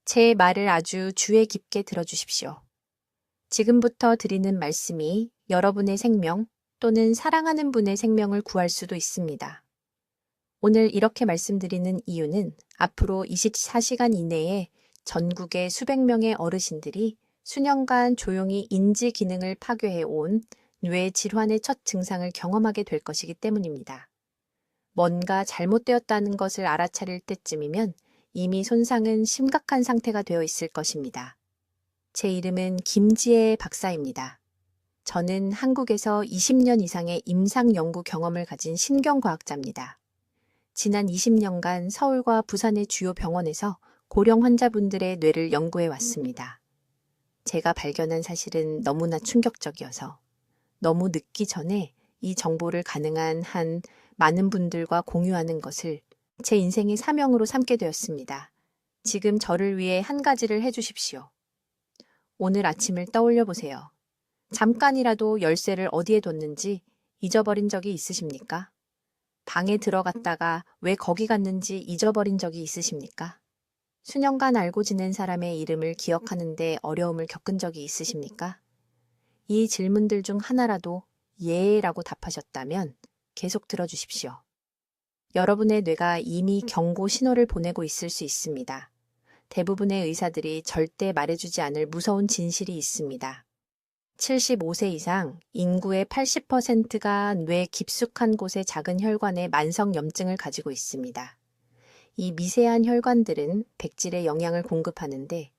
제 말을 아주 주의 깊게 들어주십시오. 지금부터 드리는 말씀이 여러분의 생명 또는 사랑하는 분의 생명을 구할 수도 있습니다. 오늘 이렇게 말씀드리는 이유는 앞으로 24시간 이내에 전국의 수백 명의 어르신들이 수년간 조용히 인지 기능을 파괴해 온 뇌 질환의 첫 증상을 경험하게 될 것이기 때문입니다. 뭔가 잘못되었다는 것을 알아차릴 때쯤이면 이미 손상은 심각한 상태가 되어 있을 것입니다. 제 이름은 김지혜 박사입니다. 저는 한국에서 20년 이상의 임상 연구 경험을 가진 신경과학자입니다. 지난 20년간 서울과 부산의 주요 병원에서 고령 환자분들의 뇌를 연구해 왔습니다. 제가 발견한 사실은 너무나 충격적이어서 너무 늦기 전에 이 정보를 가능한 한 많은 분들과 공유하는 것을 제 인생의 사명으로 삼게 되었습니다. 지금 저를 위해 한 가지를 해주십시오. 오늘 아침을 떠올려 보세요. 잠깐이라도 열쇠를 어디에 뒀는지 잊어버린 적이 있으십니까? 방에 들어갔다가 왜 거기 갔는지 잊어버린 적이 있으십니까? 수년간 알고 지낸 사람의 이름을 기억하는데 어려움을 겪은 적이 있으십니까? 이 질문들 중 하나라도 예라고 답하셨다면 계속 들어주십시오. 여러분의 뇌가 이미 경고 신호를 보내고 있을 수 있습니다. 대부분의 의사들이 절대 말해주지 않을 무서운 진실이 있습니다. 75세 이상 인구의 80%가 뇌 깊숙한 곳의 작은 혈관에 만성염증을 가지고 있습니다. 이 미세한 혈관들은 백질에 영양을 공급하는데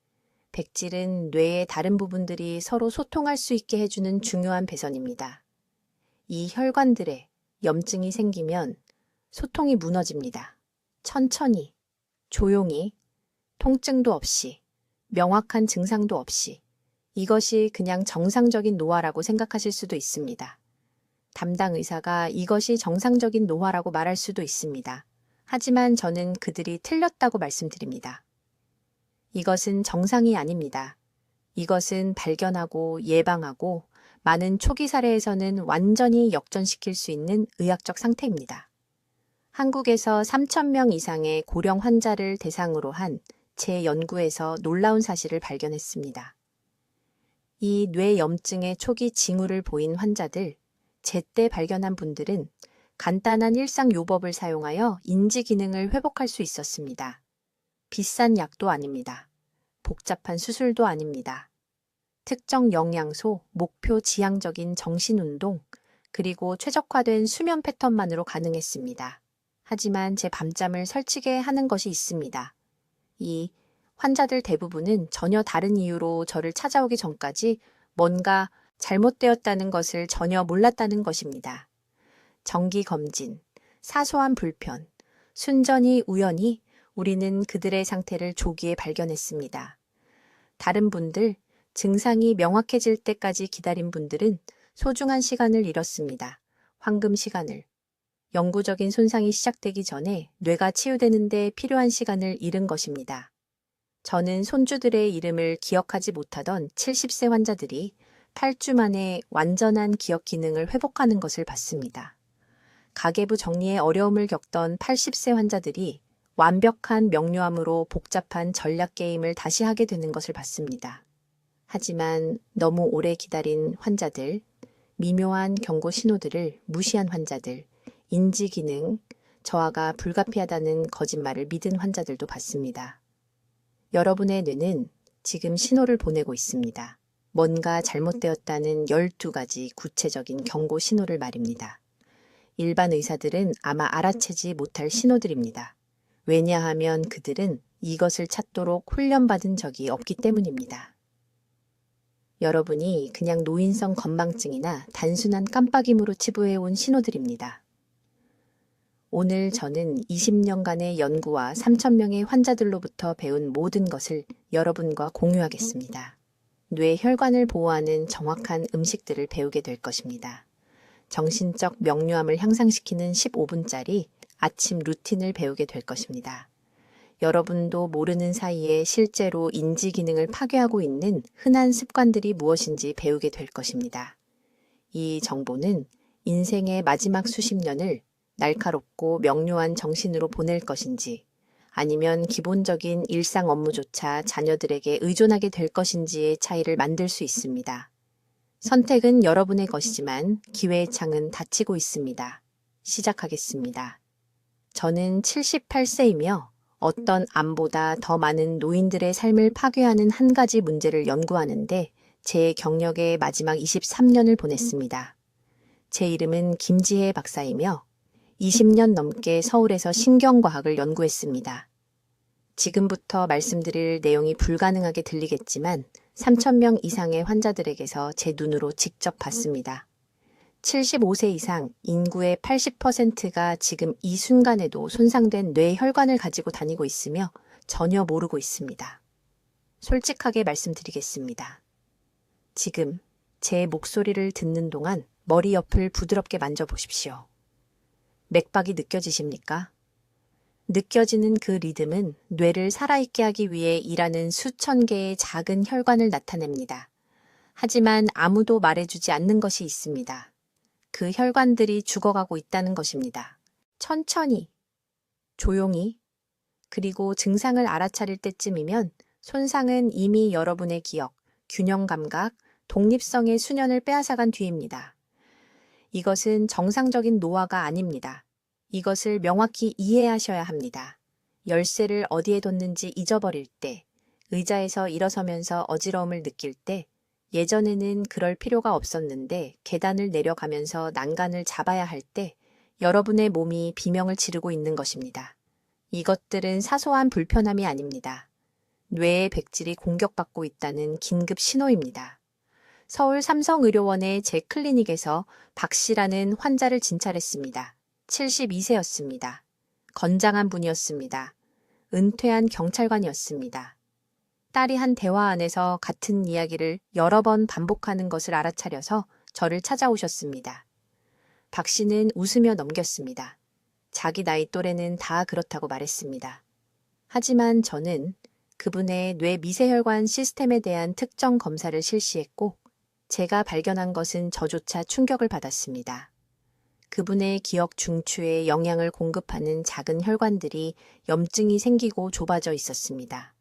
백질은 뇌의 다른 부분들이 서로 소통할 수 있게 해주는 중요한 배선입니다. 이 혈관들에 염증이 생기면 소통이 무너집니다. 천천히, 조용히, 통증도 없이, 명확한 증상도 없이 이것이 그냥 정상적인 노화라고 생각하실 수도 있습니다. 담당 의사가 이것이 정상적인 노화라고 말할 수도 있습니다. 하지만 저는 그들이 틀렸다고 말씀드립니다. 이것은 정상이 아닙니다. 이것은 발견하고 예방하고 많은 초기 사례에서는 완전히 역전시킬 수 있는 의학적 상태입니다. 한국에서 3,000명 이상의 고령 환자를 대상으로 한 제 연구에서 놀라운 사실을 발견했습니다. 이 뇌염증의 초기 징후를 보인 환자들, 제때 발견한 분들은 간단한 일상 요법을 사용하여 인지 기능을 회복할 수 있었습니다. 비싼 약도 아닙니다. 복잡한 수술도 아닙니다. 특정 영양소, 목표 지향적인 정신운동, 그리고 최적화된 수면 패턴만으로 가능했습니다. 하지만 제 밤잠을 설치게 하는 것이 있습니다. 이 환자들 대부분은 전혀 다른 이유로 저를 찾아오기 전까지 뭔가 잘못되었다는 것을 전혀 몰랐다는 것입니다. 정기검진, 사소한 불편, 순전히 우연히 우리는 그들의 상태를 조기에 발견했습니다. 다른 분들, 증상이 명확해질 때까지 기다린 분들은 소중한 시간을 잃었습니다. 황금 시간을. 영구적인 손상이 시작되기 전에 뇌가 치유되는데 필요한 시간을 잃은 것입니다. 저는 손주들의 이름을 기억하지 못하던 70세 환자들이 8주 만에 완전한 기억 기능을 회복하는 것을 봤습니다. 가계부 정리에 어려움을 겪던 80세 환자들이 완벽한 명료함으로 복잡한 전략 게임을 다시 하게 되는 것을 봤습니다. 하지만 너무 오래 기다린 환자들, 미묘한 경고 신호들을 무시한 환자들, 인지 기능, 저하가 불가피하다는 거짓말을 믿은 환자들도 봤습니다. 여러분의 뇌는 지금 신호를 보내고 있습니다. 뭔가 잘못되었다는 12가지 구체적인 경고 신호를 말입니다. 일반 의사들은 아마 알아채지 못할 신호들입니다. 왜냐하면 그들은 이것을 찾도록 훈련받은 적이 없기 때문입니다. 여러분이 그냥 노인성 건망증이나 단순한 깜빡임으로 치부해온 신호들입니다. 오늘 저는 20년간의 연구와 3,000명의 환자들로부터 배운 모든 것을 여러분과 공유하겠습니다. 뇌 혈관을 보호하는 정확한 음식들을 배우게 될 것입니다. 정신적 명료함을 향상시키는 15분짜리 아침 루틴을 배우게 될 것입니다. 여러분도 모르는 사이에 실제로 인지 기능을 파괴하고 있는 흔한 습관들이 무엇인지 배우게 될 것입니다. 이 정보는 인생의 마지막 수십 년을 날카롭고 명료한 정신으로 보낼 것인지 아니면 기본적인 일상 업무조차 자녀들에게 의존하게 될 것인지의 차이를 만들 수 있습니다. 선택은 여러분의 것이지만 기회의 창은 닫히고 있습니다. 시작하겠습니다. 저는 78세이며 어떤 암보다 더 많은 노인들의 삶을 파괴하는 한 가지 문제를 연구하는데 제 경력의 마지막 23년을 보냈습니다. 제 이름은 김지혜 박사이며 20년 넘게 서울에서 신경과학을 연구했습니다. 지금부터 말씀드릴 내용이 불가능하게 들리겠지만 3,000명 이상의 환자들에게서 제 눈으로 직접 봤습니다. 75세 이상 인구의 80%가 지금 이 순간에도 손상된 뇌혈관을 가지고 다니고 있으며 전혀 모르고 있습니다. 솔직하게 말씀드리겠습니다. 지금 제 목소리를 듣는 동안 머리 옆을 부드럽게 만져보십시오. 맥박이 느껴지십니까? 느껴지는 그 리듬은 뇌를 살아있게 하기 위해 일하는 수천 개의 작은 혈관을 나타냅니다. 하지만 아무도 말해주지 않는 것이 있습니다. 그 혈관들이 죽어가고 있다는 것입니다. 천천히, 조용히, 그리고 증상을 알아차릴 때쯤이면 손상은 이미 여러분의 기억, 균형 감각, 독립성의 수년을 빼앗아간 뒤입니다. 이것은 정상적인 노화가 아닙니다. 이것을 명확히 이해하셔야 합니다. 열쇠를 어디에 뒀는지 잊어버릴 때, 의자에서 일어서면서 어지러움을 느낄 때, 예전에는 그럴 필요가 없었는데 계단을 내려가면서 난간을 잡아야 할 때, 여러분의 몸이 비명을 지르고 있는 것입니다. 이것들은 사소한 불편함이 아닙니다. 뇌의 백질이 공격받고 있다는 긴급 신호입니다. 서울 삼성의료원의 제 클리닉에서 박 씨라는 환자를 진찰했습니다. 72세였습니다. 건장한 분이었습니다. 은퇴한 경찰관이었습니다. 딸이 한 대화 안에서 같은 이야기를 여러 번 반복하는 것을 알아차려서 저를 찾아오셨습니다. 박 씨는 웃으며 넘겼습니다. 자기 나이 또래는 다 그렇다고 말했습니다. 하지만 저는 그분의 뇌 미세혈관 시스템에 대한 특정 검사를 실시했고 제가 발견한 것은 저조차 충격을 받았습니다. 그분의 기억 중추에 영양을 공급하는 작은 혈관들이 염증이 생기고 좁아져 있었습니다.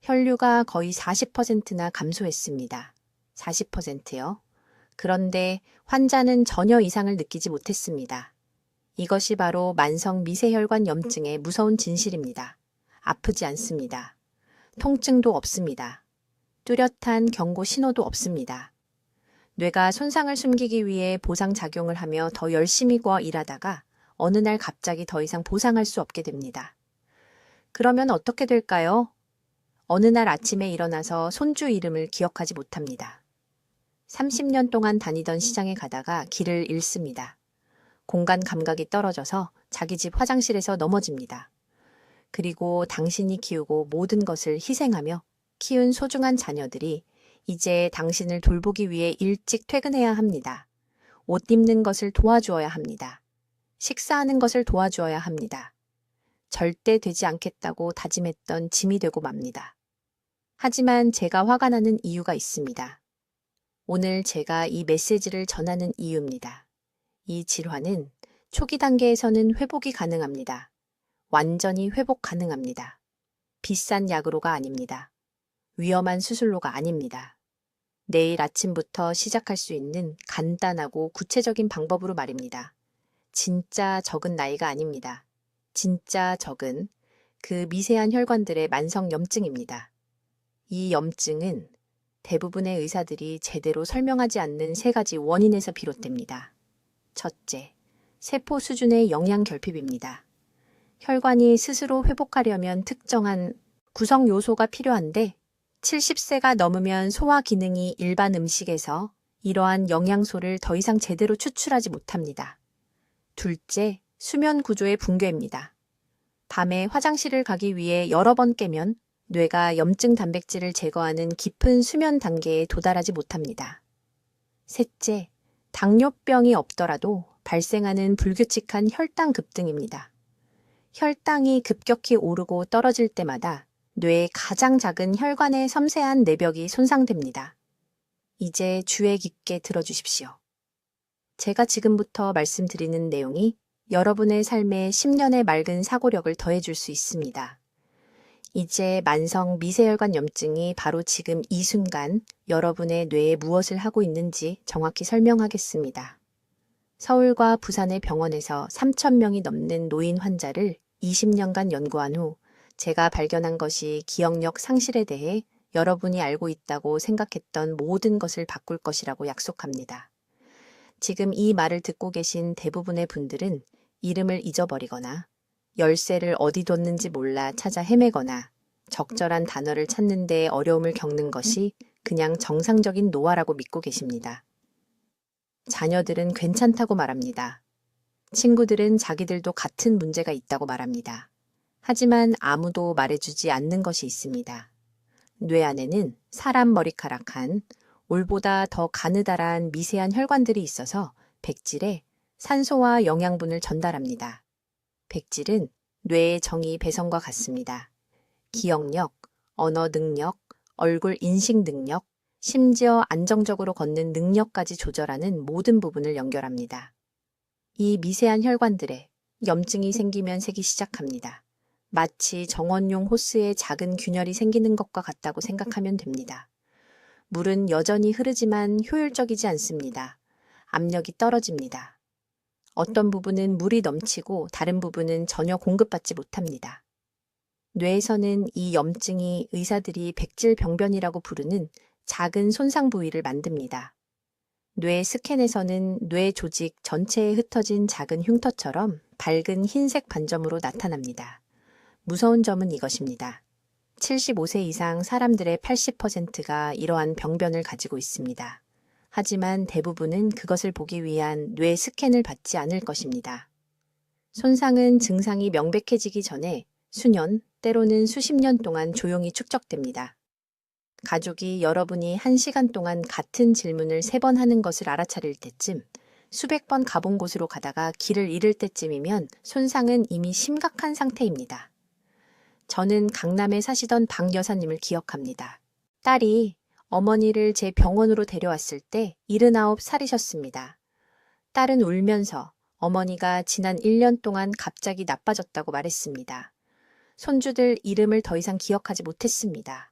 혈류가 거의 40%나 감소했습니다. 40%요? 그런데 환자는 전혀 이상을 느끼지 못했습니다. 이것이 바로 만성 미세혈관 염증의 무서운 진실입니다. 아프지 않습니다. 통증도 없습니다. 뚜렷한 경고 신호도 없습니다. 뇌가 손상을 숨기기 위해 보상작용을 하며 더 열심히 일하다가 어느 날 갑자기 더 이상 보상할 수 없게 됩니다. 그러면 어떻게 될까요? 어느 날 아침에 일어나서 손주 이름을 기억하지 못합니다. 30년 동안 다니던 시장에 가다가 길을 잃습니다. 공간 감각이 떨어져서 자기 집 화장실에서 넘어집니다. 그리고 당신이 키우고 모든 것을 희생하며 키운 소중한 자녀들이 이제 당신을 돌보기 위해 일찍 퇴근해야 합니다. 옷 입는 것을 도와주어야 합니다. 식사하는 것을 도와주어야 합니다. 절대 되지 않겠다고 다짐했던 짐이 되고 맙니다. 하지만 제가 화가 나는 이유가 있습니다. 오늘 제가 이 메시지를 전하는 이유입니다. 이 질환은 초기 단계에서는 회복이 가능합니다. 완전히 회복 가능합니다. 비싼 약으로가 아닙니다. 위험한 수술로가 아닙니다. 내일 아침부터 시작할 수 있는 간단하고 구체적인 방법으로 말입니다. 진짜 적은 나이가 아닙니다. 진짜 적은 그 미세한 혈관들의 만성 염증입니다. 이 염증은 대부분의 의사들이 제대로 설명하지 않는 세 가지 원인에서 비롯됩니다. 첫째, 세포 수준의 영양 결핍입니다. 혈관이 스스로 회복하려면 특정한 구성 요소가 필요한데 70세가 넘으면 소화 기능이 일반 음식에서 이러한 영양소를 더 이상 제대로 추출하지 못합니다. 둘째, 수면 구조의 붕괴입니다. 밤에 화장실을 가기 위해 여러 번 깨면 뇌가 염증 단백질을 제거하는 깊은 수면 단계에 도달하지 못합니다. 셋째, 당뇨병이 없더라도 발생하는 불규칙한 혈당 급등입니다. 혈당이 급격히 오르고 떨어질 때마다 뇌의 가장 작은 혈관의 섬세한 내벽이 손상됩니다. 이제 주의 깊게 들어주십시오. 제가 지금부터 말씀드리는 내용이 여러분의 삶에 10년의 맑은 사고력을 더해줄 수 있습니다. 이제 만성 미세혈관 염증이 바로 지금 이 순간 여러분의 뇌에 무엇을 하고 있는지 정확히 설명하겠습니다. 서울과 부산의 병원에서 3,000명이 넘는 노인 환자를 20년간 연구한 후 제가 발견한 것이 기억력 상실에 대해 여러분이 알고 있다고 생각했던 모든 것을 바꿀 것이라고 약속합니다. 지금 이 말을 듣고 계신 대부분의 분들은 이름을 잊어버리거나 열쇠를 어디 뒀는지 몰라 찾아 헤매거나 적절한 단어를 찾는 데 어려움을 겪는 것이 그냥 정상적인 노화라고 믿고 계십니다. 자녀들은 괜찮다고 말합니다. 친구들은 자기들도 같은 문제가 있다고 말합니다. 하지만 아무도 말해주지 않는 것이 있습니다. 뇌 안에는 사람 머리카락 한 올보다 더 가느다란 미세한 혈관들이 있어서 백질에 산소와 영양분을 전달합니다. 백질은 뇌의 정의 배선과 같습니다. 기억력, 언어 능력, 얼굴 인식 능력, 심지어 안정적으로 걷는 능력까지 조절하는 모든 부분을 연결합니다. 이 미세한 혈관들에 염증이 생기면 새기 시작합니다. 마치 정원용 호스에 작은 균열이 생기는 것과 같다고 생각하면 됩니다. 물은 여전히 흐르지만 효율적이지 않습니다. 압력이 떨어집니다. 어떤 부분은 물이 넘치고 다른 부분은 전혀 공급받지 못합니다. 뇌에서는 이 염증이 의사들이 백질병변이라고 부르는 작은 손상 부위를 만듭니다. 뇌 스캔에서는 뇌 조직 전체에 흩어진 작은 흉터처럼 밝은 흰색 반점으로 나타납니다. 무서운 점은 이것입니다. 75세 이상 사람들의 80%가 이러한 병변을 가지고 있습니다. 하지만 대부분은 그것을 보기 위한 뇌 스캔을 받지 않을 것입니다. 손상은 증상이 명백해지기 전에 수년, 때로는 수십 년 동안 조용히 축적됩니다. 가족이 여러분이 1시간 동안 같은 질문을 3번 하는 것을 알아차릴 때쯤, 수백 번 가본 곳으로 가다가 길을 잃을 때쯤이면 손상은 이미 심각한 상태입니다. 저는 강남에 사시던 박 여사님을 기억합니다. 딸이 어머니를 제 병원으로 데려왔을 때 79살이셨습니다. 딸은 울면서 어머니가 지난 1년 동안 갑자기 나빠졌다고 말했습니다. 손주들 이름을 더 이상 기억하지 못했습니다.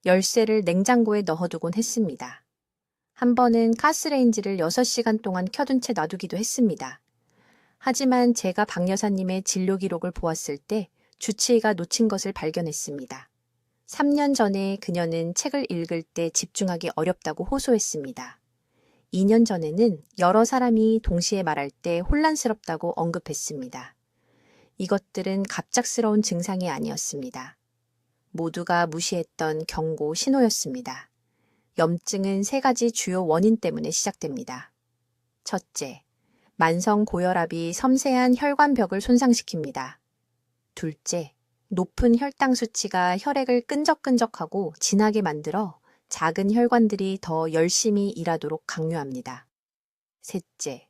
열쇠를 냉장고에 넣어두곤 했습니다. 한 번은 가스레인지를 6시간 동안 켜둔 채 놔두기도 했습니다. 하지만 제가 박 여사님의 진료 기록을 보았을 때 주치의가 놓친 것을 발견했습니다. 3년 전에 그녀는 책을 읽을 때 집중하기 어렵다고 호소했습니다. 2년 전에는 여러 사람이 동시에 말할 때 혼란스럽다고 언급했습니다. 이것들은 갑작스러운 증상이 아니었습니다. 모두가 무시했던 경고 신호였습니다. 염증은 3가지 주요 원인 때문에 시작됩니다. 첫째, 만성 고혈압이 섬세한 혈관벽을 손상시킵니다. 둘째, 높은 혈당 수치가 혈액을 끈적끈적하고 진하게 만들어 작은 혈관들이 더 열심히 일하도록 강요합니다. 셋째,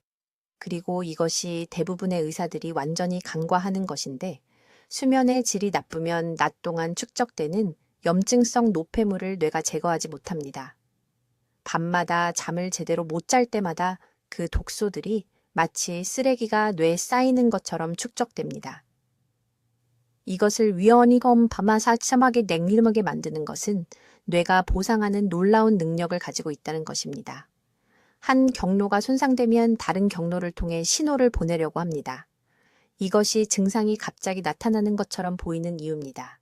그리고 이것이 대부분의 의사들이 완전히 간과하는 것인데 수면의 질이 나쁘면 낮 동안 축적되는 염증성 노폐물을 뇌가 제거하지 못합니다. 밤마다 잠을 제대로 못 잘 때마다 그 독소들이 마치 쓰레기가 뇌에 쌓이는 것처럼 축적됩니다. 이것을 위험하게 밤아사참하게 냉림하게 만드는 것은 뇌가 보상하는 놀라운 능력을 가지고 있다는 것입니다. 한 경로가 손상되면 다른 경로를 통해 신호를 보내려고 합니다. 이것이 증상이 갑자기 나타나는 것처럼 보이는 이유입니다.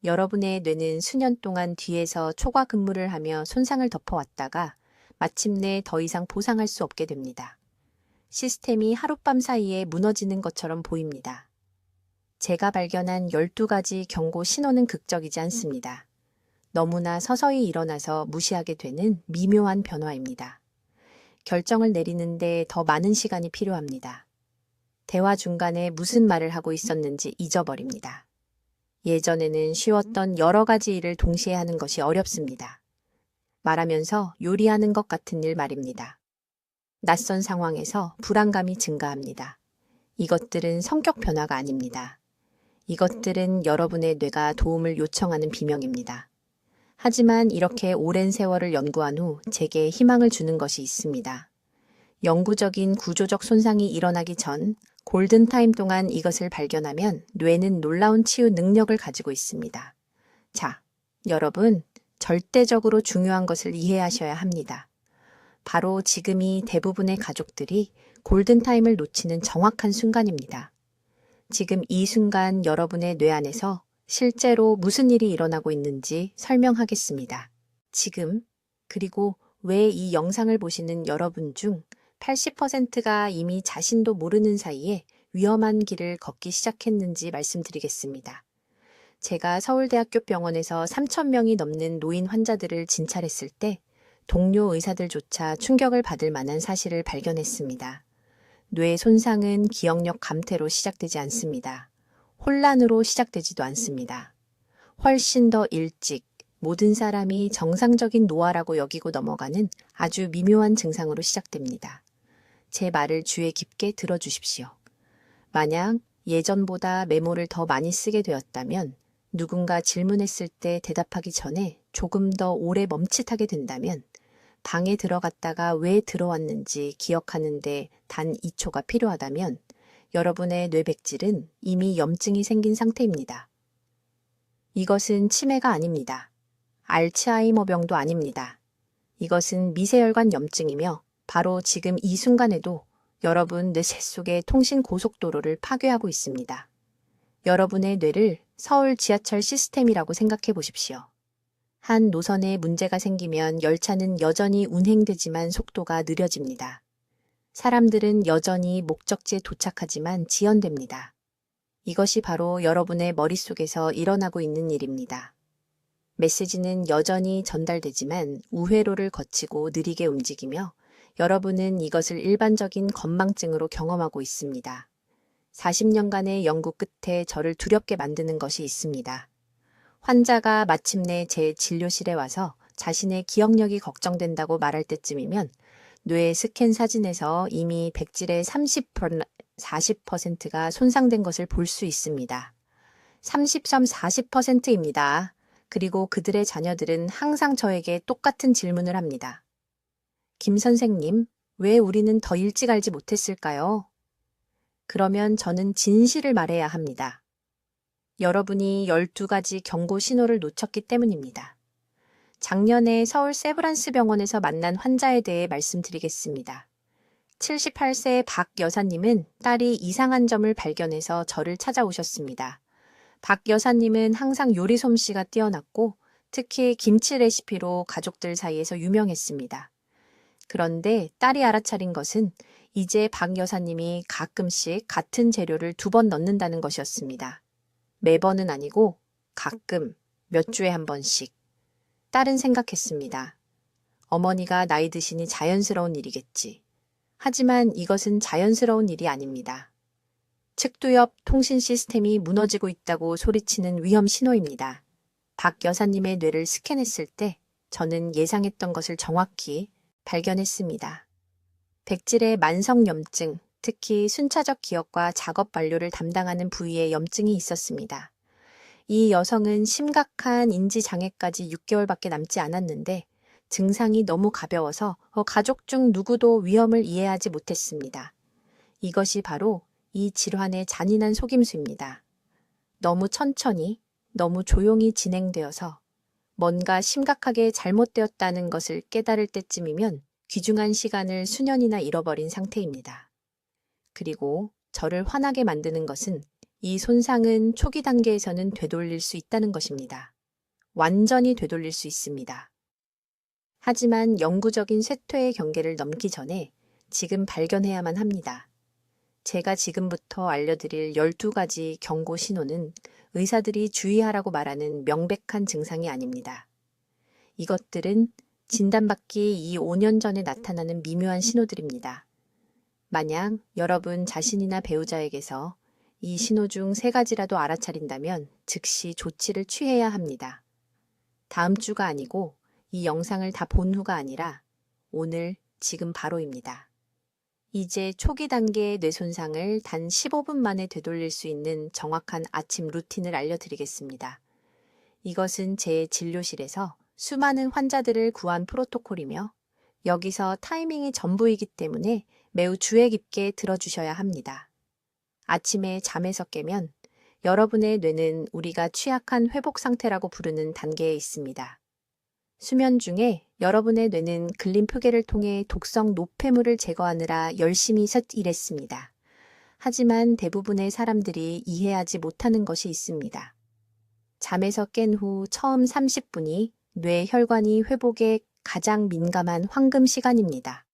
여러분의 뇌는 수년 동안 뒤에서 초과 근무를 하며 손상을 덮어왔다가 마침내 더 이상 보상할 수 없게 됩니다. 시스템이 하룻밤 사이에 무너지는 것처럼 보입니다. 제가 발견한 12가지 경고 신호는 극적이지 않습니다. 너무나 서서히 일어나서 무시하게 되는 미묘한 변화입니다. 결정을 내리는데 더 많은 시간이 필요합니다. 대화 중간에 무슨 말을 하고 있었는지 잊어버립니다. 예전에는 쉬웠던 여러 가지 일을 동시에 하는 것이 어렵습니다. 말하면서 요리하는 것 같은 일 말입니다. 낯선 상황에서 불안감이 증가합니다. 이것들은 성격 변화가 아닙니다. 이것들은 여러분의 뇌가 도움을 요청하는 비명입니다. 하지만 이렇게 오랜 세월을 연구한 후 제게 희망을 주는 것이 있습니다. 영구적인 구조적 손상이 일어나기 전 골든타임 동안 이것을 발견하면 뇌는 놀라운 치유 능력을 가지고 있습니다. 자, 여러분, 절대적으로 중요한 것을 이해하셔야 합니다. 바로 지금이 대부분의 가족들이 골든타임을 놓치는 정확한 순간입니다. 지금 이 순간 여러분의 뇌 안에서 실제로 무슨 일이 일어나고 있는지 설명하겠습니다. 지금, 그리고 왜 이 영상을 보시는 여러분 중 80%가 이미 자신도 모르는 사이에 위험한 길을 걷기 시작했는지 말씀드리겠습니다. 제가 서울대학교 병원에서 3,000명이 넘는 노인 환자들을 진찰했을 때 동료 의사들조차 충격을 받을 만한 사실을 발견했습니다. 뇌 손상은 기억력 감퇴로 시작되지 않습니다. 혼란으로 시작되지도 않습니다. 훨씬 더 일찍 모든 사람이 정상적인 노화라고 여기고 넘어가는 아주 미묘한 증상으로 시작됩니다. 제 말을 주의 깊게 들어주십시오. 만약 예전보다 메모를 더 많이 쓰게 되었다면, 누군가 질문했을 때 대답하기 전에 조금 더 오래 멈칫하게 된다면, 방에 들어갔다가 왜 들어왔는지 기억하는데 단 2초가 필요하다면 여러분의 뇌백질은 이미 염증이 생긴 상태입니다. 이것은 치매가 아닙니다. 알츠하이머병도 아닙니다. 이것은 미세혈관 염증이며 바로 지금 이 순간에도 여러분 뇌 속의 통신 고속도로를 파괴하고 있습니다. 여러분의 뇌를 서울 지하철 시스템이라고 생각해 보십시오. 한 노선에 문제가 생기면 열차는 여전히 운행되지만 속도가 느려집니다. 사람들은 여전히 목적지에 도착하지만 지연됩니다. 이것이 바로 여러분의 머릿속에서 일어나고 있는 일입니다. 메시지는 여전히 전달되지만 우회로를 거치고 느리게 움직이며 여러분은 이것을 일반적인 건망증으로 경험하고 있습니다. 40년간의 연구 끝에 저를 두렵게 만드는 것이 있습니다. 환자가 마침내 제 진료실에 와서 자신의 기억력이 걱정된다고 말할 때쯤이면 뇌 스캔 사진에서 이미 백질의 40%가 손상된 것을 볼 수 있습니다. 40%입니다. 그리고 그들의 자녀들은 항상 저에게 똑같은 질문을 합니다. 김 선생님, 왜 우리는 더 일찍 알지 못했을까요? 그러면 저는 진실을 말해야 합니다. 여러분이 12가지 경고 신호를 놓쳤기 때문입니다. 작년에 서울 세브란스 병원에서 만난 환자에 대해 말씀드리겠습니다. 78세 박 여사님은 딸이 이상한 점을 발견해서 저를 찾아오셨습니다. 박 여사님은 항상 요리 솜씨가 뛰어났고 특히 김치 레시피로 가족들 사이에서 유명했습니다. 그런데 딸이 알아차린 것은 이제 박 여사님이 가끔씩 같은 재료를 2번 넣는다는 것이었습니다. 매번은 아니고 가끔 몇 주에 한 번씩. 딸은 생각했습니다. 어머니가 나이 드시니 자연스러운 일이겠지. 하지만 이것은 자연스러운 일이 아닙니다. 측두 옆 통신 시스템이 무너지고 있다고 소리치는 위험 신호입니다. 박 여사님의 뇌를 스캔했을 때 저는 예상했던 것을 정확히 발견했습니다. 백질의 만성 염증, 특히 순차적 기억과 작업 완료를 담당하는 부위에 염증이 있었습니다. 이 여성은 심각한 인지장애까지 6개월밖에 남지 않았는데 증상이 너무 가벼워서 가족 중 누구도 위험을 이해하지 못했습니다. 이것이 바로 이 질환의 잔인한 속임수입니다. 너무 천천히, 너무 조용히 진행되어서 뭔가 심각하게 잘못되었다는 것을 깨달을 때쯤이면 귀중한 시간을 수년이나 잃어버린 상태입니다. 그리고 저를 화나게 만드는 것은 이 손상은 초기 단계에서는 되돌릴 수 있다는 것입니다. 완전히 되돌릴 수 있습니다. 하지만 영구적인 쇠퇴의 경계를 넘기 전에 지금 발견해야만 합니다. 제가 지금부터 알려드릴 12가지 경고 신호는 의사들이 주의하라고 말하는 명백한 증상이 아닙니다. 이것들은 진단받기 이 5년 전에 나타나는 미묘한 신호들입니다. 만약 여러분 자신이나 배우자에게서 이 신호 중 3가지라도 알아차린다면 즉시 조치를 취해야 합니다. 다음 주가 아니고 이 영상을 다 본 후가 아니라 오늘, 지금 바로입니다. 이제 초기 단계의 뇌 손상을 단 15분 만에 되돌릴 수 있는 정확한 아침 루틴을 알려드리겠습니다. 이것은 제 진료실에서 수많은 환자들을 구한 프로토콜이며 여기서 타이밍이 전부이기 때문에 매우 주의 깊게 들어주셔야 합니다. 아침에 잠에서 깨면 여러분의 뇌는 우리가 취약한 회복 상태라고 부르는 단계에 있습니다. 수면 중에 여러분의 뇌는 글림프계를 통해 독성 노폐물을 제거하느라 열심히 일했습니다. 하지만 대부분의 사람들이 이해하지 못하는 것이 있습니다. 잠에서 깬 후 처음 30분이 뇌 혈관이 회복에 가장 민감한 황금 시간입니다.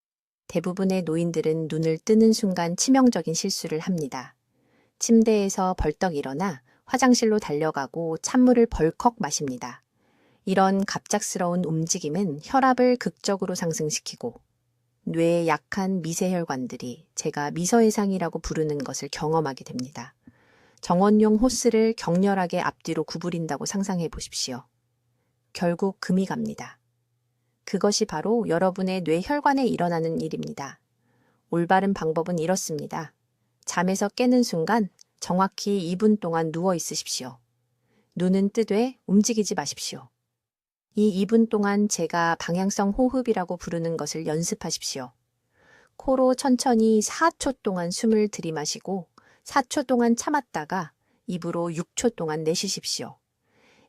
대부분의 노인들은 눈을 뜨는 순간 치명적인 실수를 합니다. 침대에서 벌떡 일어나 화장실로 달려가고 찬물을 벌컥 마십니다. 이런 갑작스러운 움직임은 혈압을 극적으로 상승시키고 뇌의 약한 미세혈관들이 제가 미서해상이라고 부르는 것을 경험하게 됩니다. 정원용 호스를 격렬하게 앞뒤로 구부린다고 상상해 보십시오. 결국 금이 갑니다. 그것이 바로 여러분의 뇌혈관에 일어나는 일입니다. 올바른 방법은 이렇습니다. 잠에서 깨는 순간 정확히 2분 동안 누워 있으십시오. 눈은 뜨되 움직이지 마십시오. 이 2분 동안 제가 방향성 호흡이라고 부르는 것을 연습하십시오. 코로 천천히 4초 동안 숨을 들이마시고 4초 동안 참았다가 입으로 6초 동안 내쉬십시오.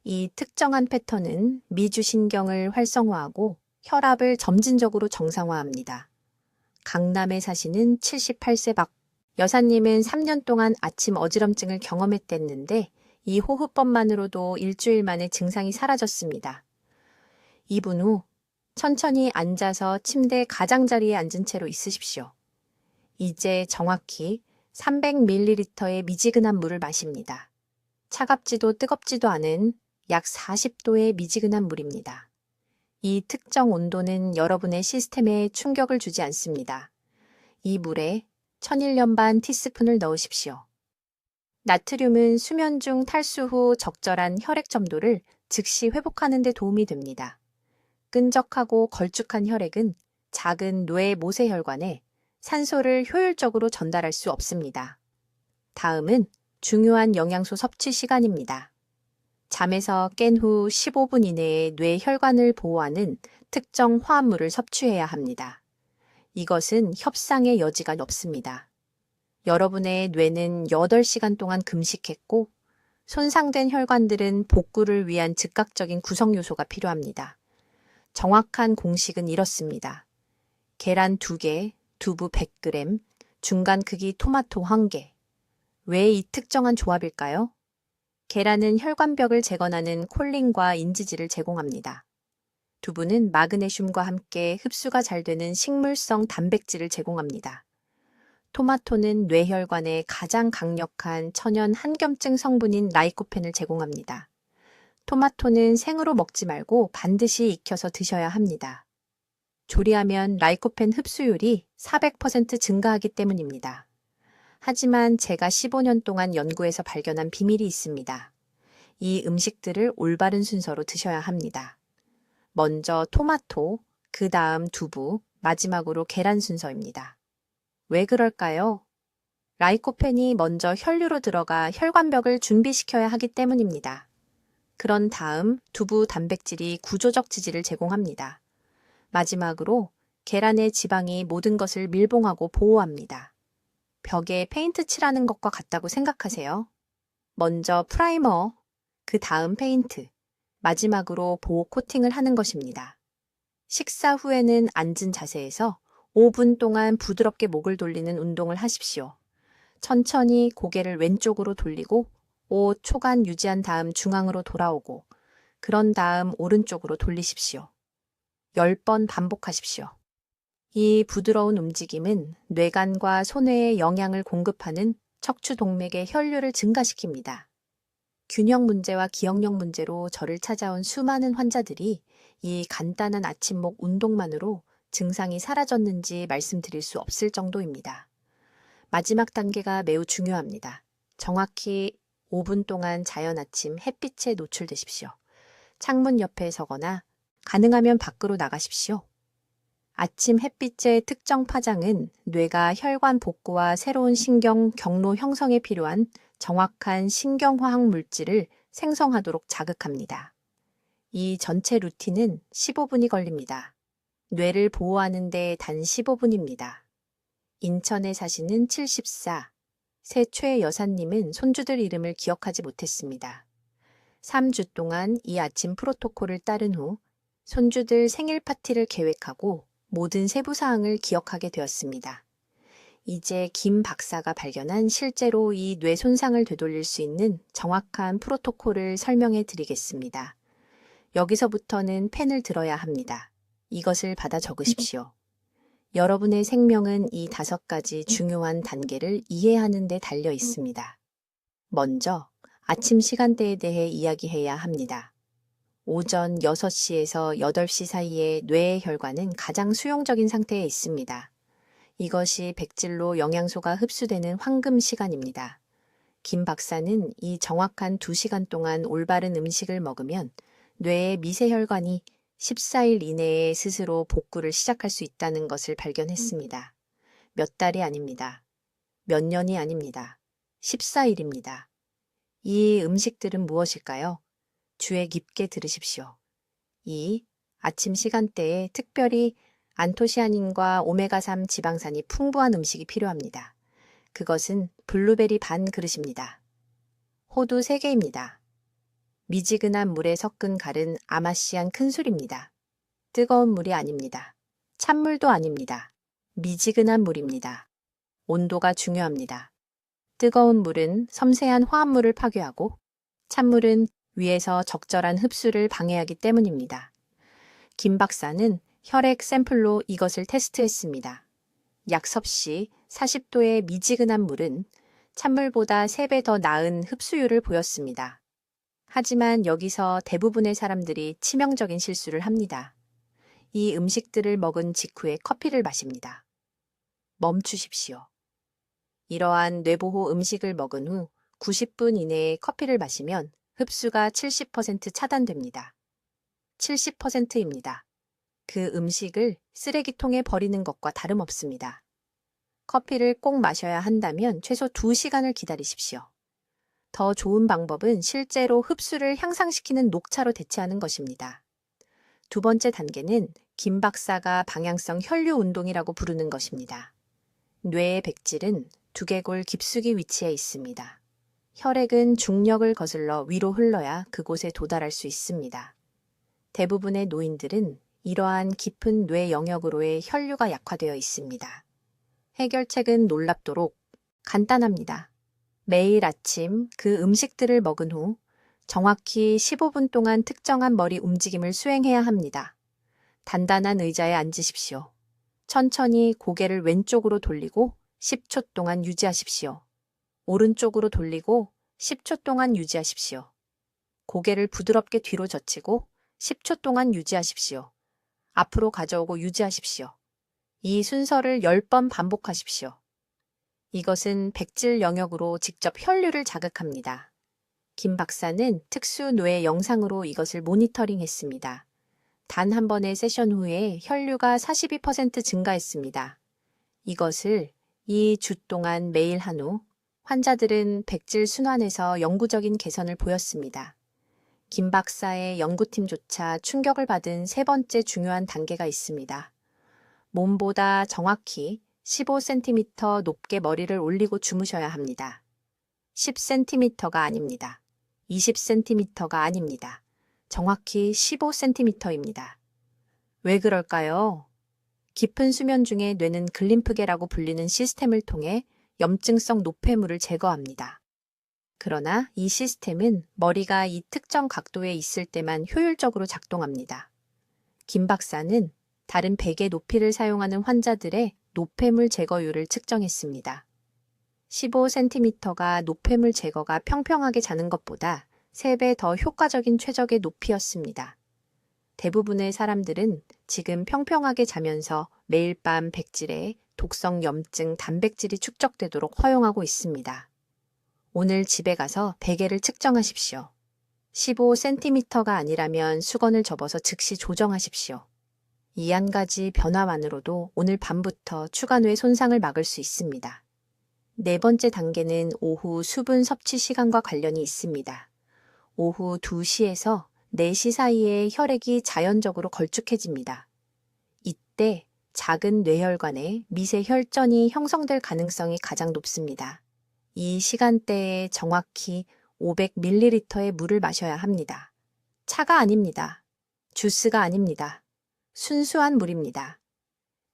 이 특정한 패턴은 미주신경을 활성화하고 혈압을 점진적으로 정상화합니다. 강남에 사시는 78세 박 여사님은 3년 동안 아침 어지럼증을 경험했댔는데 이 호흡법만으로도 일주일 만에 증상이 사라졌습니다. 2분 후 천천히 앉아서 침대 가장자리에 앉은 채로 있으십시오. 이제 정확히 300ml의 미지근한 물을 마십니다. 차갑지도 뜨겁지도 않은 약 40도의 미지근한 물입니다. 이 특정 온도는 여러분의 시스템에 충격을 주지 않습니다. 이 물에 천일염반 티스푼을 넣으십시오. 나트륨은 수면 중 탈수 후 적절한 혈액 점도를 즉시 회복하는 데 도움이 됩니다. 끈적하고 걸쭉한 혈액은 작은 뇌 모세혈관에 산소를 효율적으로 전달할 수 없습니다. 다음은 중요한 영양소 섭취 시간입니다. 잠에서 깬 후 15분 이내에 뇌 혈관을 보호하는 특정 화합물을 섭취해야 합니다. 이것은 협상의 여지가 없습니다. 여러분의 뇌는 8시간 동안 금식했고 손상된 혈관들은 복구를 위한 즉각적인 구성 요소가 필요합니다. 정확한 공식은 이렇습니다. 계란 2개, 두부 100g, 중간 크기 토마토 1개. 왜 이 특정한 조합일까요? 계란은 혈관벽을 재건하는 콜린과 인지질을 제공합니다. 두부는 마그네슘과 함께 흡수가 잘 되는 식물성 단백질을 제공합니다. 토마토는 뇌혈관에 가장 강력한 천연 한겸증 성분인 라이코펜을 제공합니다. 토마토는 생으로 먹지 말고 반드시 익혀서 드셔야 합니다. 조리하면 라이코펜 흡수율이 400% 증가하기 때문입니다. 하지만 제가 15년 동안 연구해서 발견한 비밀이 있습니다. 이 음식들을 올바른 순서로 드셔야 합니다. 먼저 토마토, 그 다음 두부, 마지막으로 계란 순서입니다. 왜 그럴까요? 라이코펜이 먼저 혈류로 들어가 혈관벽을 준비시켜야 하기 때문입니다. 그런 다음 두부 단백질이 구조적 지지를 제공합니다. 마지막으로 계란의 지방이 모든 것을 밀봉하고 보호합니다. 벽에 페인트 칠하는 것과 같다고 생각하세요. 먼저 프라이머, 그 다음 페인트, 마지막으로 보호 코팅을 하는 것입니다. 식사 후에는 앉은 자세에서 5분 동안 부드럽게 목을 돌리는 운동을 하십시오. 천천히 고개를 왼쪽으로 돌리고 5초간 유지한 다음 중앙으로 돌아오고 그런 다음 오른쪽으로 돌리십시오. 10번 반복하십시오. 이 부드러운 움직임은 뇌간과 소뇌에 영양을 공급하는 척추 동맥의 혈류를 증가시킵니다. 균형 문제와 기억력 문제로 저를 찾아온 수많은 환자들이 이 간단한 아침목 운동만으로 증상이 사라졌는지 말씀드릴 수 없을 정도입니다. 마지막 단계가 매우 중요합니다. 정확히 5분 동안 자연 아침 햇빛에 노출되십시오. 창문 옆에 서거나 가능하면 밖으로 나가십시오. 아침 햇빛의 특정 파장은 뇌가 혈관 복구와 새로운 신경 경로 형성에 필요한 정확한 신경화학 물질을 생성하도록 자극합니다. 이 전체 루틴은 15분이 걸립니다. 뇌를 보호하는 데 단 15분입니다. 인천에 사시는 74, 새 최 여사님은 손주들 이름을 기억하지 못했습니다. 3주 동안 이 아침 프로토콜을 따른 후 손주들 생일 파티를 계획하고 모든 세부 사항을 기억하게 되었습니다. 이제 김 박사가 발견한 실제로 이 뇌 손상을 되돌릴 수 있는 정확한 프로토콜을 설명해 드리겠습니다. 여기서부터는 펜을 들어야 합니다. 이것을 받아 적으십시오. 여러분의 생명은 이 5가지 중요한 단계를 이해하는 데 달려 있습니다. 먼저 아침 시간대에 대해 이야기해야 합니다. 오전 6시에서 8시 사이에 뇌의 혈관은 가장 수용적인 상태에 있습니다. 이것이 백질로 영양소가 흡수되는 황금 시간입니다. 김 박사는 이 정확한 2시간 동안 올바른 음식을 먹으면 뇌의 미세혈관이 14일 이내에 스스로 복구를 시작할 수 있다는 것을 발견했습니다. 몇 달이 아닙니다. 몇 년이 아닙니다. 14일입니다. 이 음식들은 무엇일까요? 주의 깊게 들으십시오. 이 아침 시간대에 특별히 안토시아닌과 오메가3 지방산이 풍부한 음식이 필요합니다. 그것은 블루베리 반 그릇입니다. 호두 3개입니다. 미지근한 물에 섞은 갈은 아마시안 큰술입니다. 뜨거운 물이 아닙니다. 찬물도 아닙니다. 미지근한 물입니다. 온도가 중요합니다. 뜨거운 물은 섬세한 화합물을 파괴하고 찬물은 위에서 적절한 흡수를 방해하기 때문입니다. 김 박사는 혈액 샘플로 이것을 테스트했습니다. 약 섭씨 40도의 미지근한 물은 찬물보다 3배 더 나은 흡수율을 보였습니다. 하지만 여기서 대부분의 사람들이 치명적인 실수를 합니다. 이 음식들을 먹은 직후에 커피를 마십니다. 멈추십시오. 이러한 뇌보호 음식을 먹은 후 90분 이내에 커피를 마시면 흡수가 70% 차단됩니다. 70%입니다. 그 음식을 쓰레기통에 버리는 것과 다름없습니다. 커피를 꼭 마셔야 한다면 최소 2시간을 기다리십시오. 더 좋은 방법은 실제로 흡수를 향상시키는 녹차로 대체하는 것입니다. 2번째 단계는 김 박사가 방향성 혈류 운동이라고 부르는 것입니다. 뇌의 백질은 두개골 깊숙이 위치해 있습니다. 혈액은 중력을 거슬러 위로 흘러야 그곳에 도달할 수 있습니다. 대부분의 노인들은 이러한 깊은 뇌 영역으로의 혈류가 약화되어 있습니다. 해결책은 놀랍도록 간단합니다. 매일 아침 그 음식들을 먹은 후 정확히 15분 동안 특정한 머리 움직임을 수행해야 합니다. 단단한 의자에 앉으십시오. 천천히 고개를 왼쪽으로 돌리고 10초 동안 유지하십시오. 오른쪽으로 돌리고 10초 동안 유지하십시오. 고개를 부드럽게 뒤로 젖히고 10초 동안 유지하십시오. 앞으로 가져오고 유지하십시오. 이 순서를 10번 반복하십시오. 이것은 백질 영역으로 직접 혈류를 자극합니다. 김 박사는 특수 뇌 영상으로 이것을 모니터링했습니다. 단 한 번의 세션 후에 혈류가 42% 증가했습니다. 이것을 2주 동안 매일 한 후 환자들은 백질 순환에서 영구적인 개선을 보였습니다. 김 박사의 연구팀조차 충격을 받은 3번째 중요한 단계가 있습니다. 몸보다 정확히 15cm 높게 머리를 올리고 주무셔야 합니다. 10cm가 아닙니다. 20cm가 아닙니다. 정확히 15cm입니다. 왜 그럴까요? 깊은 수면 중에 뇌는 글림프계라고 불리는 시스템을 통해 염증성 노폐물을 제거합니다. 그러나 이 시스템은 머리가 이 특정 각도에 있을 때만 효율적으로 작동합니다. 김 박사는 다른 베개 높이를 사용하는 환자들의 노폐물 제거율을 측정했습니다. 15cm가 노폐물 제거가 평평하게 자는 것보다 3배 더 효과적인 최적의 높이였습니다. 대부분의 사람들은 지금 평평하게 자면서 매일 밤 백질에 독성 염증 단백질이 축적되도록 허용하고 있습니다. 오늘 집에 가서 베개를 측정하십시오. 15cm가 아니라면 수건을 접어서 즉시 조정하십시오. 이 한 가지 변화만으로도 오늘 밤부터 추가뇌 손상을 막을 수 있습니다. 4번째 단계는 오후 수분 섭취 시간과 관련이 있습니다. 오후 2시에서 4시 사이에 혈액이 자연적으로 걸쭉해집니다. 이때 작은 뇌혈관에 미세 혈전이 형성될 가능성이 가장 높습니다. 이 시간대에 정확히 500ml의 물을 마셔야 합니다. 차가 아닙니다. 주스가 아닙니다. 순수한 물입니다.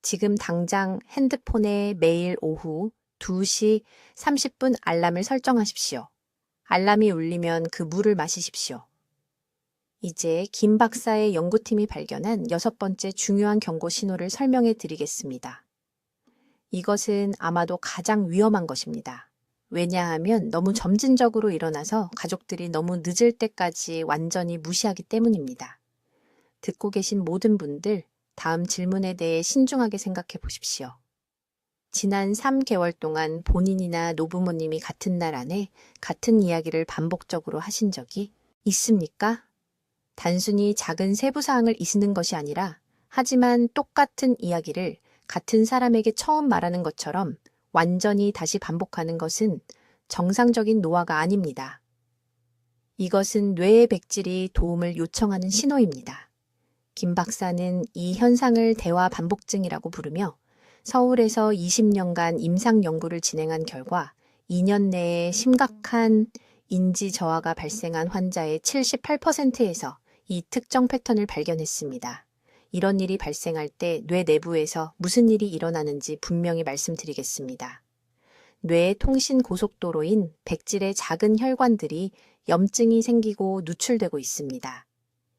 지금 당장 핸드폰에 매일 오후 2시 30분 알람을 설정하십시오. 알람이 울리면 그 물을 마시십시오. 이제 김 박사의 연구팀이 발견한 6번째 중요한 경고 신호를 설명해 드리겠습니다. 이것은 아마도 가장 위험한 것입니다. 왜냐하면 너무 점진적으로 일어나서 가족들이 너무 늦을 때까지 완전히 무시하기 때문입니다. 듣고 계신 모든 분들, 다음 질문에 대해 신중하게 생각해 보십시오. 지난 3개월 동안 본인이나 노부모님이 같은 날 안에 같은 이야기를 반복적으로 하신 적이 있습니까? 단순히 작은 세부사항을 잊는 것이 아니라 하지만 똑같은 이야기를 같은 사람에게 처음 말하는 것처럼 완전히 다시 반복하는 것은 정상적인 노화가 아닙니다. 이것은 뇌의 백질이 도움을 요청하는 신호입니다. 김 박사는 이 현상을 대화 반복증이라고 부르며 서울에서 20년간 임상 연구를 진행한 결과 2년 내에 심각한 인지 저하가 발생한 환자의 78%에서 이 특정 패턴을 발견했습니다. 이런 일이 발생할 때 뇌 내부에서 무슨 일이 일어나는지 분명히 말씀드리겠습니다. 뇌의 통신 고속도로인 백질의 작은 혈관들이 염증이 생기고 누출되고 있습니다.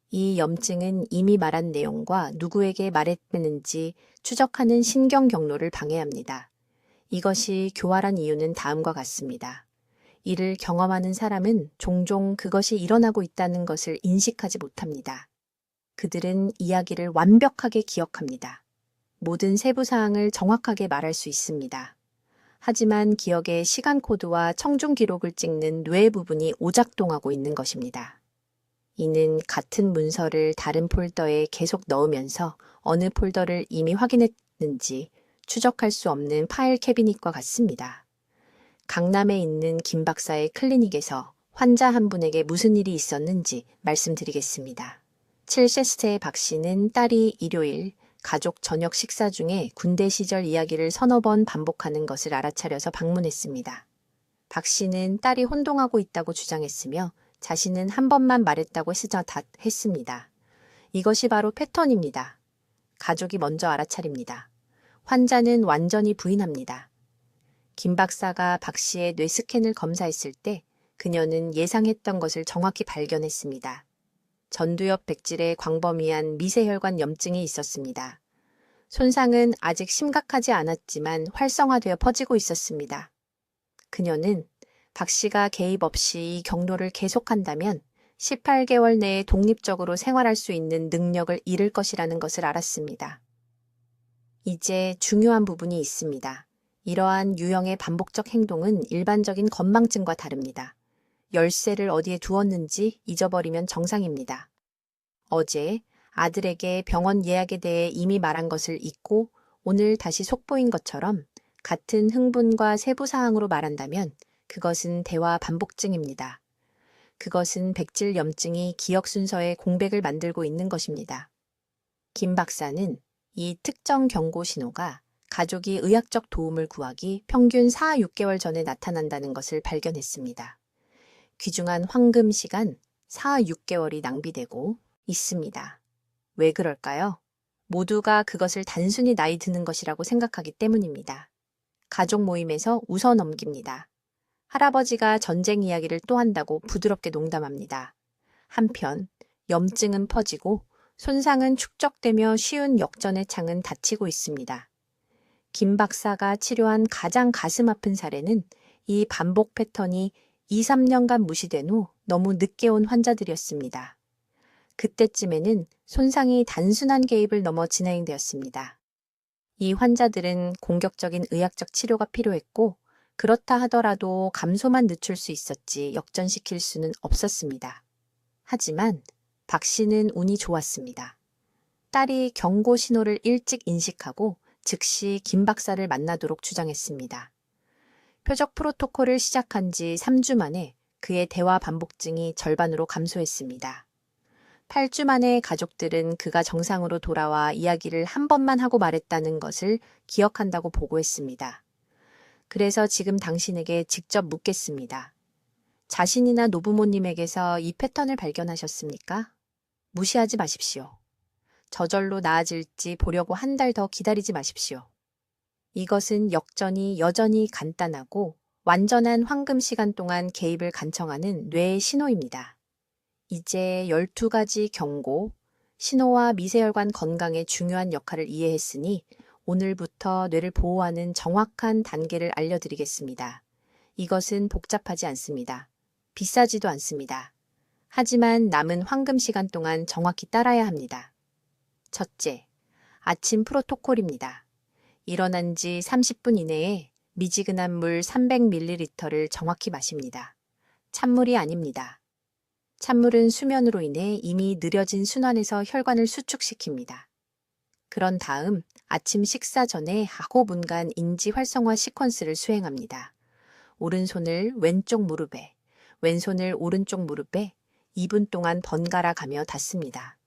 이 염증은 이미 말한 내용과 누구에게 말했는지 추적하는 신경 경로를 방해합니다. 이것이 교활한 이유는 다음과 같습니다. 이를 경험하는 사람은 종종 그것이 일어나고 있다는 것을 인식하지 못합니다. 그들은 이야기를 완벽하게 기억합니다. 모든 세부사항을 정확하게 말할 수 있습니다. 하지만 기억의 시간 코드와 청중 기록을 찍는 뇌 부분이 오작동하고 있는 것입니다. 이는 같은 문서를 다른 폴더에 계속 넣으면서 어느 폴더를 이미 확인했는지 추적할 수 없는 파일 캐비닛과 같습니다. 강남에 있는 김 박사의 클리닉에서 환자 한 분에게 무슨 일이 있었는지 말씀드리겠습니다. 7세의 박 씨는 딸이 일요일 가족 저녁 식사 중에 군대 시절 이야기를 서너 번 반복하는 것을 알아차려서 방문했습니다. 박 씨는 딸이 혼동하고 있다고 주장했으며 자신은 한 번만 말했다고 했습니다. 이것이 바로 패턴입니다. 가족이 먼저 알아차립니다. 환자는 완전히 부인합니다. 김 박사가 박 씨의 뇌 스캔을 검사했을 때 그녀는 예상했던 것을 정확히 발견했습니다. 전두엽 백질에 광범위한 미세혈관 염증이 있었습니다. 손상은 아직 심각하지 않았지만 활성화되어 퍼지고 있었습니다. 그녀는 박 씨가 개입 없이 이 경로를 계속한다면 18개월 내에 독립적으로 생활할 수 있는 능력을 잃을 것이라는 것을 알았습니다. 이제 중요한 부분이 있습니다. 이러한 유형의 반복적 행동은 일반적인 건망증과 다릅니다. 열쇠를 어디에 두었는지 잊어버리면 정상입니다. 어제 아들에게 병원 예약에 대해 이미 말한 것을 잊고 오늘 다시 속보인 것처럼 같은 흥분과 세부사항으로 말한다면 그것은 대화 반복증입니다. 그것은 백질 염증이 기억 순서의 공백을 만들고 있는 것입니다. 김 박사는 이 특정 경고 신호가 가족이 의학적 도움을 구하기 평균 4-6개월 전에 나타난다는 것을 발견했습니다. 귀중한 황금 시간 4-6개월이 낭비되고 있습니다. 왜 그럴까요? 모두가 그것을 단순히 나이 드는 것이라고 생각하기 때문입니다. 가족 모임에서 웃어 넘깁니다. 할아버지가 전쟁 이야기를 또 한다고 부드럽게 농담합니다. 한편 염증은 퍼지고 손상은 축적되며 쉬운 역전의 창은 닫히고 있습니다. 김 박사가 치료한 가장 가슴 아픈 사례는 이 반복 패턴이 2-3년간 무시된 후 너무 늦게 온 환자들이었습니다. 그때쯤에는 손상이 단순한 개입을 넘어 진행되었습니다. 이 환자들은 공격적인 의학적 치료가 필요했고 그렇다 하더라도 감소만 늦출 수 있었지 역전시킬 수는 없었습니다. 하지만 박 씨는 운이 좋았습니다. 딸이 경고 신호를 일찍 인식하고 즉시 김 박사를 만나도록 주장했습니다. 표적 프로토콜을 시작한 지 3주 만에 그의 대화 반복증이 절반으로 감소했습니다. 8주 만에 가족들은 그가 정상으로 돌아와 이야기를 한 번만 하고 말했다는 것을 기억한다고 보고했습니다. 그래서 지금 당신에게 직접 묻겠습니다. 자신이나 노부모님에게서 이 패턴을 발견하셨습니까? 무시하지 마십시오. 저절로 나아질지 보려고 한 달 더 기다리지 마십시오. 이것은 역전이 여전히 간단하고 완전한 황금 시간 동안 개입을 간청하는 뇌의 신호입니다. 이제 12가지 경고, 신호와 미세혈관 건강의 중요한 역할을 이해했으니 오늘부터 뇌를 보호하는 정확한 단계를 알려드리겠습니다. 이것은 복잡하지 않습니다. 비싸지도 않습니다. 하지만 남은 황금 시간 동안 정확히 따라야 합니다. 첫째, 아침 프로토콜입니다. 일어난 지 30분 이내에 미지근한 물 300ml를 정확히 마십니다. 찬물이 아닙니다. 찬물은 수면으로 인해 이미 느려진 순환에서 혈관을 수축시킵니다. 그런 다음 아침 식사 전에 하고 분간 인지 활성화 시퀀스를 수행합니다. 오른손을 왼쪽 무릎에, 왼손을 오른쪽 무릎에 2분 동안 번갈아 가며 닫습니다.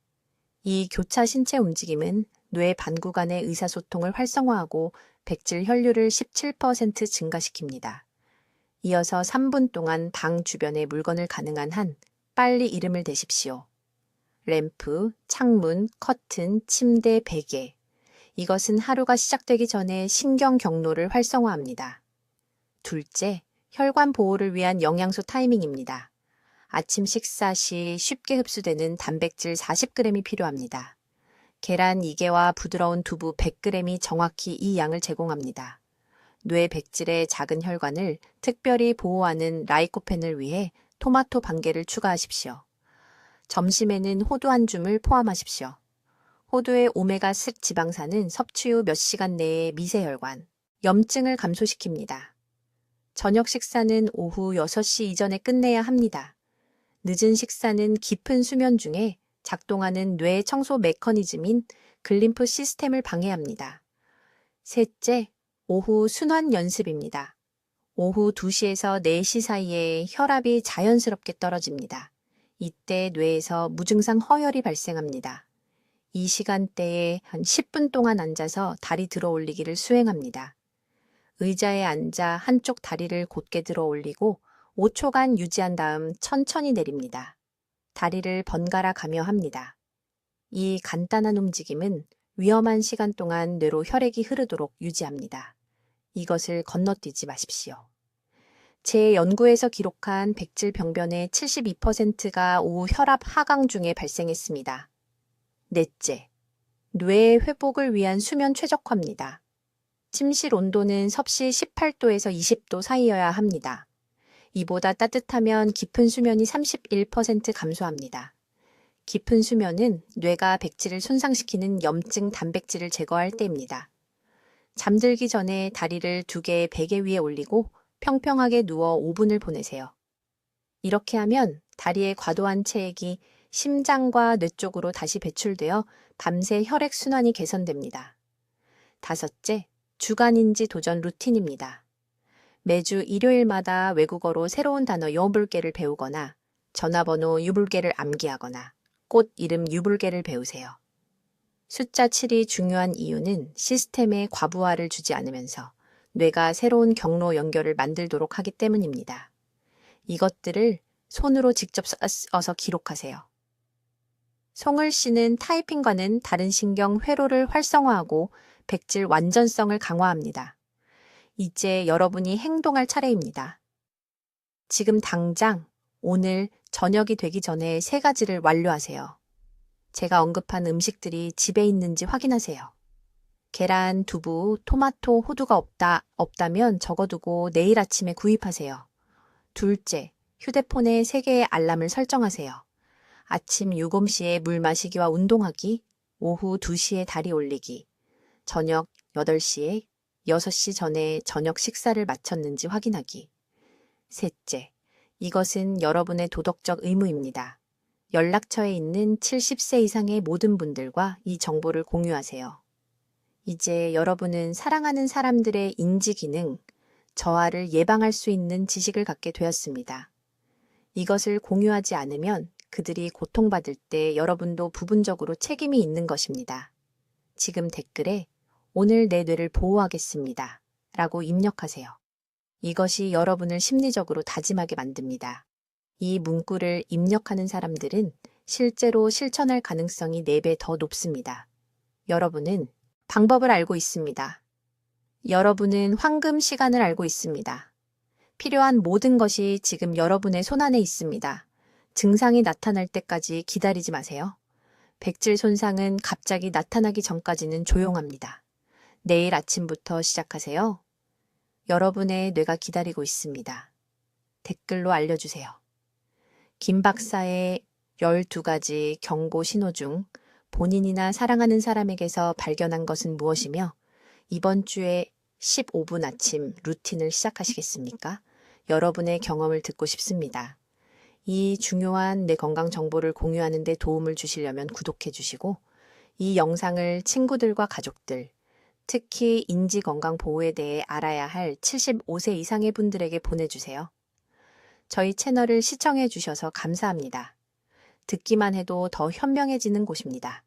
이 교차 신체 움직임은 뇌 반구간의 의사소통을 활성화하고 백질 혈류를 17% 증가시킵니다. 이어서 3분 동안 방 주변의 물건을 가능한 한 빨리 이름을 대십시오. 램프, 창문, 커튼, 침대, 베개. 이것은 하루가 시작되기 전에 신경 경로를 활성화합니다. 둘째, 혈관 보호를 위한 영양소 타이밍입니다. 아침 식사 시 쉽게 흡수되는 단백질 40g이 필요합니다. 계란 2개와 부드러운 두부 100g이 정확히 이 양을 제공합니다. 뇌 백질의 작은 혈관을 특별히 보호하는 라이코펜을 위해 토마토 반 개를 추가하십시오. 점심에는 호두 한 줌을 포함하십시오. 호두의 오메가6 지방산은 섭취 후 몇 시간 내에 미세혈관, 염증을 감소시킵니다. 저녁 식사는 오후 6시 이전에 끝내야 합니다. 늦은 식사는 깊은 수면 중에 작동하는 뇌 청소 메커니즘인 글림프 시스템을 방해합니다. 셋째, 오후 순환 연습입니다. 오후 2시에서 4시 사이에 혈압이 자연스럽게 떨어집니다. 이때 뇌에서 무증상 허혈이 발생합니다. 이 시간대에 한 10분 동안 앉아서 다리 들어 올리기를 수행합니다. 의자에 앉아 한쪽 다리를 곧게 들어 올리고 5초간 유지한 다음 천천히 내립니다. 다리를 번갈아 가며 합니다. 이 간단한 움직임은 위험한 시간 동안 뇌로 혈액이 흐르도록 유지합니다. 이것을 건너뛰지 마십시오. 제 연구에서 기록한 백질 병변의 72%가 오후 혈압 하강 중에 발생했습니다. 넷째, 뇌의 회복을 위한 수면 최적화입니다. 침실 온도는 섭씨 18도에서 20도 사이여야 합니다. 이보다 따뜻하면 깊은 수면이 31% 감소합니다. 깊은 수면은 뇌가 백질을 손상시키는 염증 단백질을 제거할 때입니다. 잠들기 전에 다리를 2개의 베개 위에 올리고 평평하게 누워 5분을 보내세요. 이렇게 하면 다리의 과도한 체액이 심장과 뇌 쪽으로 다시 배출되어 밤새 혈액순환이 개선됩니다. 다섯째, 주간인지 도전 루틴입니다. 매주 일요일마다 외국어로 새로운 단어 여불개를 배우거나 전화번호 유불개를 암기하거나 꽃 이름 유불개를 배우세요. 숫자 7이 중요한 이유는 시스템에 과부하를 주지 않으면서 뇌가 새로운 경로 연결을 만들도록 하기 때문입니다. 이것들을 손으로 직접 써서 기록하세요. 송을 씨는 타이핑과는 다른 신경 회로를 활성화하고 백질 완전성을 강화합니다. 이제 여러분이 행동할 차례입니다. 지금 당장 오늘 저녁이 되기 전에 3가지를 완료하세요. 제가 언급한 음식들이 집에 있는지 확인하세요. 계란, 두부, 토마토, 호두가 없다면 적어두고 내일 아침에 구입하세요. 둘째, 휴대폰에 3개의 알람을 설정하세요. 아침 7시에 물 마시기와 운동하기, 오후 2시에 다리 올리기, 저녁 8시에 6시 전에 저녁 식사를 마쳤는지 확인하기. 셋째, 이것은 여러분의 도덕적 의무입니다. 연락처에 있는 70세 이상의 모든 분들과 이 정보를 공유하세요. 이제 여러분은 사랑하는 사람들의 인지 기능, 저하를 예방할 수 있는 지식을 갖게 되었습니다. 이것을 공유하지 않으면 그들이 고통받을 때 여러분도 부분적으로 책임이 있는 것입니다. 지금 댓글에 오늘 내 뇌를 보호하겠습니다. 라고 입력하세요. 이것이 여러분을 심리적으로 다짐하게 만듭니다. 이 문구를 입력하는 사람들은 실제로 실천할 가능성이 4배 더 높습니다. 여러분은 방법을 알고 있습니다. 여러분은 황금 시간을 알고 있습니다. 필요한 모든 것이 지금 여러분의 손안에 있습니다. 증상이 나타날 때까지 기다리지 마세요. 백질 손상은 갑자기 나타나기 전까지는 조용합니다. 내일 아침부터 시작하세요. 여러분의 뇌가 기다리고 있습니다. 댓글로 알려주세요. 김 박사의 12가지 경고 신호 중 본인이나 사랑하는 사람에게서 발견한 것은 무엇이며 이번 주에 15분 아침 루틴을 시작하시겠습니까? 여러분의 경험을 듣고 싶습니다. 이 중요한 내 건강 정보를 공유하는 데 도움을 주시려면 구독해 주시고 이 영상을 친구들과 가족들, 특히 인지 건강 보호에 대해 알아야 할 75세 이상의 분들에게 보내주세요. 저희 채널을 시청해 주셔서 감사합니다. 듣기만 해도 더 현명해지는 곳입니다.